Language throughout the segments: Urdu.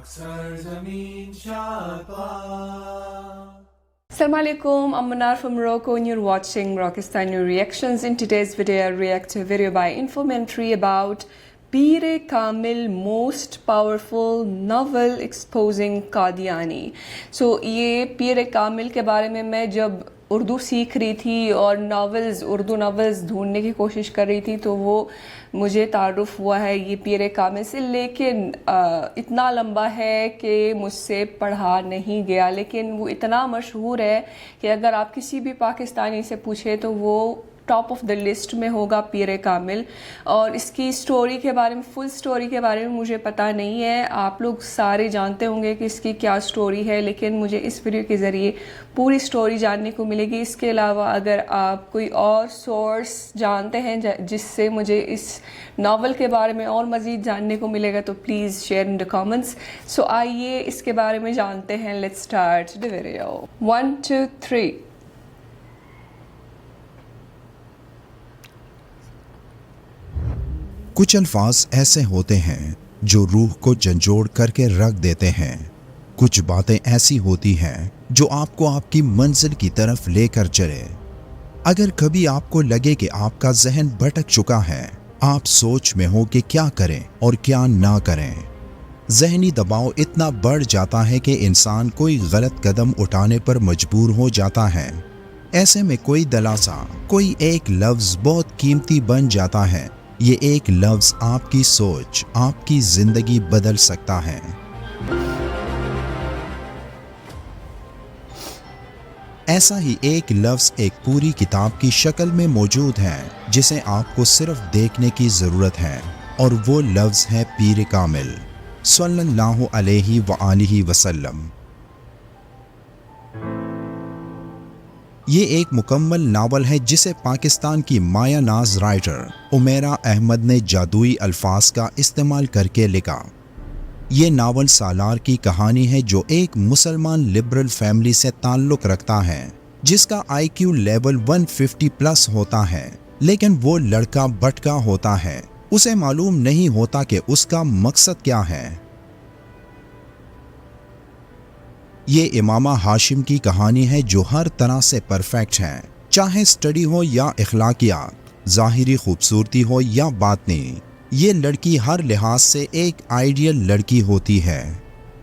Assalamu alaikum, I'm Manar from Morocco and you're watching Rockistani Reactions. In today's video, I react to a video by Infomentary about Peer Kamil, most powerful novel exposing Qadiani. So یہ پیر کامل کے بارے میں جب اردو سیکھ رہی تھی اور اردو ناولز ڈھونڈنے کی کوشش کر رہی تھی تو وہ مجھے تعارف ہوا ہے یہ پیر کامل سے، لیکن اتنا لمبا ہے کہ مجھ سے پڑھا نہیں گیا، لیکن وہ اتنا مشہور ہے کہ اگر آپ کسی بھی پاکستانی سے پوچھیں تو وہ ٹاپ آف دا لسٹ میں ہوگا پیر کامل. اور اس کی سٹوری کے بارے میں، فل سٹوری کے بارے میں مجھے پتہ نہیں ہے، آپ لوگ سارے جانتے ہوں گے کہ اس کی کیا سٹوری ہے، لیکن مجھے اس ویڈیو کے ذریعے پوری سٹوری جاننے کو ملے گی. اس کے علاوہ اگر آپ کوئی اور سورس جانتے ہیں جس سے مجھے اس ناول کے بارے میں اور مزید جاننے کو ملے گا تو please share in the comments. So آئیے اس کے بارے میں جانتے ہیں. Let's start the video. 1 2 3. کچھ الفاظ ایسے ہوتے ہیں جو روح کو جھنجھوڑ کر کے رکھ دیتے ہیں. کچھ باتیں ایسی ہوتی ہیں جو آپ کو آپ کی منزل کی طرف لے کر چلے. اگر کبھی آپ کو لگے کہ آپ کا ذہن بھٹک چکا ہے، آپ سوچ میں ہو کہ کیا کریں اور کیا نہ کریں، ذہنی دباؤ اتنا بڑھ جاتا ہے کہ انسان کوئی غلط قدم اٹھانے پر مجبور ہو جاتا ہے. ایسے میں کوئی دلاسا، کوئی ایک لفظ بہت قیمتی بن جاتا ہے. یہ ایک لفظ آپ کی سوچ، آپ کی زندگی بدل سکتا ہے. ایسا ہی ایک لفظ ایک پوری کتاب کی شکل میں موجود ہے جسے آپ کو صرف دیکھنے کی ضرورت ہے، اور وہ لفظ ہے پیر کامل صلی اللہ علیہ وآلہ وسلم. یہ ایک مکمل ناول ہے جسے پاکستان کی مایہ ناز رائٹر عمیرہ احمد نے جادوئی الفاظ کا استعمال کر کے لکھا. یہ ناول سالار کی کہانی ہے جو ایک مسلمان لبرل فیملی سے تعلق رکھتا ہے جس کا IQ لیول 150 پلس ہوتا ہے، لیکن وہ لڑکا بھٹکا ہوتا ہے. اسے معلوم نہیں ہوتا کہ اس کا مقصد کیا ہے. یہ امامہ ہاشم کی کہانی ہے جو ہر طرح سے پرفیکٹ ہے، چاہے سٹڈی ہو یا اخلاقیات، ظاہری خوبصورتی ہو یا باطنی. یہ لڑکی ہر لحاظ سے ایک آئیڈیل لڑکی ہوتی ہے،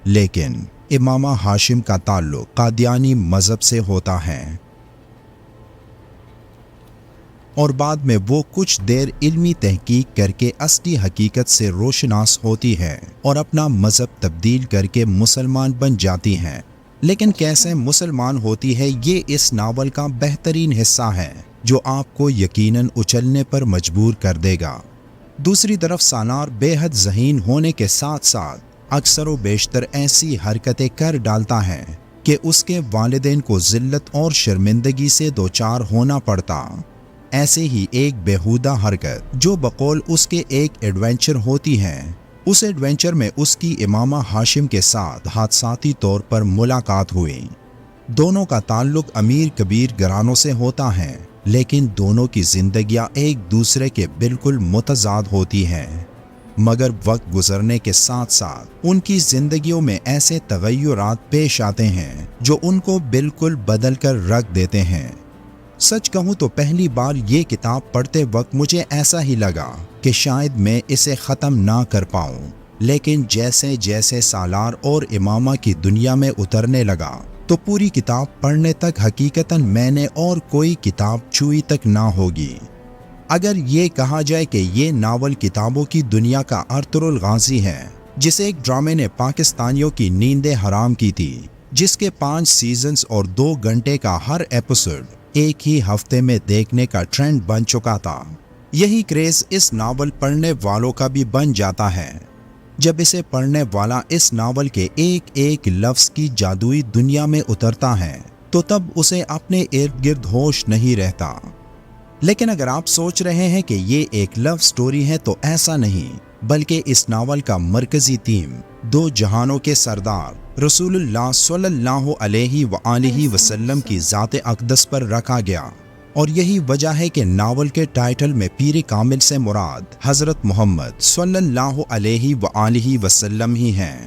لیکن امامہ ہاشم کا تعلق قادیانی مذہب سے ہوتا ہے، اور بعد میں وہ کچھ دیر علمی تحقیق کر کے اصلی حقیقت سے روشناس ہوتی ہے اور اپنا مذہب تبدیل کر کے مسلمان بن جاتی ہیں. لیکن کیسے مسلمان ہوتی ہے، یہ اس ناول کا بہترین حصہ ہے جو آپ کو یقیناً اچھلنے پر مجبور کر دے گا. دوسری طرف سالار بے حد ذہین ہونے کے ساتھ ساتھ اکثر و بیشتر ایسی حرکتیں کر ڈالتا ہے کہ اس کے والدین کو ذلت اور شرمندگی سے دوچار ہونا پڑتا. ایسے ہی ایک بیہودہ حرکت جو بقول اس کے ایک ایڈونچر ہوتی ہے، اس ایڈونچر میں اس کی امامہ ہاشم کے ساتھ حادثاتی طور پر ملاقات ہوئی. دونوں کا تعلق امیر کبیر گھرانوں سے ہوتا ہے، لیکن دونوں کی زندگیاں ایک دوسرے کے بالکل متضاد ہوتی ہیں. مگر وقت گزرنے کے ساتھ ساتھ ان کی زندگیوں میں ایسے تغیرات پیش آتے ہیں جو ان کو بالکل بدل کر رکھ دیتے ہیں. سچ کہوں تو پہلی بار یہ کتاب پڑھتے وقت مجھے ایسا ہی لگا کہ شاید میں اسے ختم نہ کر پاؤں، لیکن جیسے جیسے سالار اور امامہ کی دنیا میں اترنے لگا تو پوری کتاب پڑھنے تک حقیقتاً میں نے اور کوئی کتاب چھوئی تک نہ ہوگی. اگر یہ کہا جائے کہ یہ ناول کتابوں کی دنیا کا ارطغرل الغازی ہے جسے ایک ڈرامے نے پاکستانیوں کی نیندیں حرام کی تھی، جس کے 5 سیزنز اور 2 گھنٹے کا ہر ایپیسوڈ ایک ہی ہفتے میں دیکھنے کا ٹرینڈ بن چکا تھا، یہی کریز اس ناول پڑھنے والوں کا بھی بن جاتا ہے. جب اسے پڑھنے والا اس ناول کے ایک ایک لفظ کی جادوئی دنیا میں اترتا ہے تو تب اسے اپنے ارد گرد ہوش نہیں رہتا. لیکن اگر آپ سوچ رہے ہیں کہ یہ ایک لو سٹوری ہے تو ایسا نہیں، بلکہ اس ناول کا مرکزی تھیم 2 جہانوں کے سردار رسول اللہ صلی اللہ علیہ وآلہ وسلم کی ذات اقدس پر رکھا گیا، اور یہی وجہ ہے کہ ناول کے ٹائٹل میں پیر کامل سے مراد حضرت محمد صلی اللہ علیہ وآلہ وسلم ہی ہیں.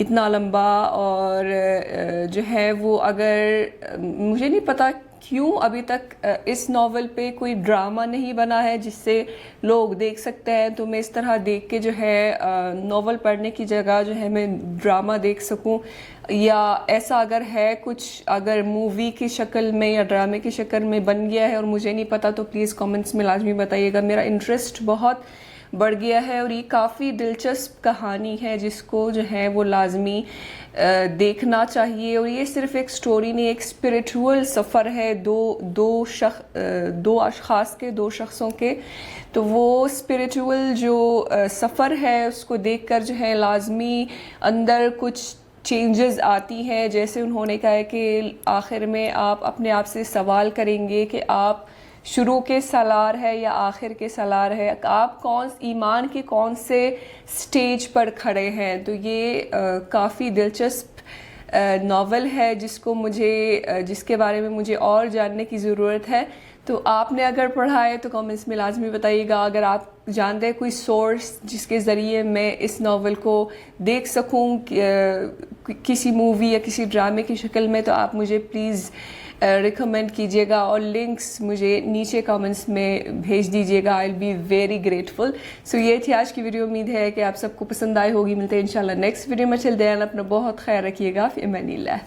اتنا لمبا اور جو ہے وہ اگر مجھے نہیں پتا کیوں ابھی تک اس ناول پہ کوئی ڈرامہ نہیں بنا ہے جس سے لوگ دیکھ سکتے ہیں، تو میں اس طرح دیکھ کے جو ہے ناول پڑھنے کی جگہ جو ہے میں ڈرامہ دیکھ سکوں، یا ایسا اگر ہے کچھ، اگر مووی کی شکل میں یا ڈرامے کی شکل میں بن گیا ہے اور مجھے نہیں پتا تو پلیز کامنٹس میں لازمی بتائیے گا۔ میرا انٹرسٹ بہت بڑھ گیا ہے اور یہ کافی دلچسپ کہانی ہے جس کو جو ہے وہ لازمی دیکھنا چاہیے، اور یہ صرف ایک سٹوری نہیں، ایک اسپریچول سفر ہے دو اشخاص کے، دو شخصوں کے، تو وہ اسپریچول جو سفر ہے اس کو دیکھ کر جو ہے لازمی اندر کچھ چینجز آتی ہیں، جیسے انہوں نے کہا ہے کہ آخر میں آپ اپنے آپ سے سوال کریں گے کہ آپ شروع کے سالار ہے یا آخر کے سالار ہے، آپ ایمان کے کون سے سٹیج پر کھڑے ہیں۔ تو یہ کافی دلچسپ ناول ہے جس کے بارے میں مجھے اور جاننے کی ضرورت ہے۔ تو آپ نے اگر پڑھا ہے تو کامنٹس میں لازمی بتائیے گا۔ اگر آپ جانتے ہیں کوئی سورس جس کے ذریعے میں اس ناول کو دیکھ سکوں کسی مووی یا کسی ڈرامے کی شکل میں، تو آپ مجھے پلیز ریکمینڈ کیجیے گا اور لنکس مجھے نیچے کامنٹس میں بھیج دیجیے گا۔ آئی ول بی ویری گریٹفل۔ سو یہ تھی آج کی ویڈیو، امید ہے کہ آپ سب کو پسند آئی ہوگی۔ ملتے ہیں انشاءاللہ نیکسٹ ویڈیو میں، چل دین اپنا بہت خیال رکھیے گا، فی امان اللہ۔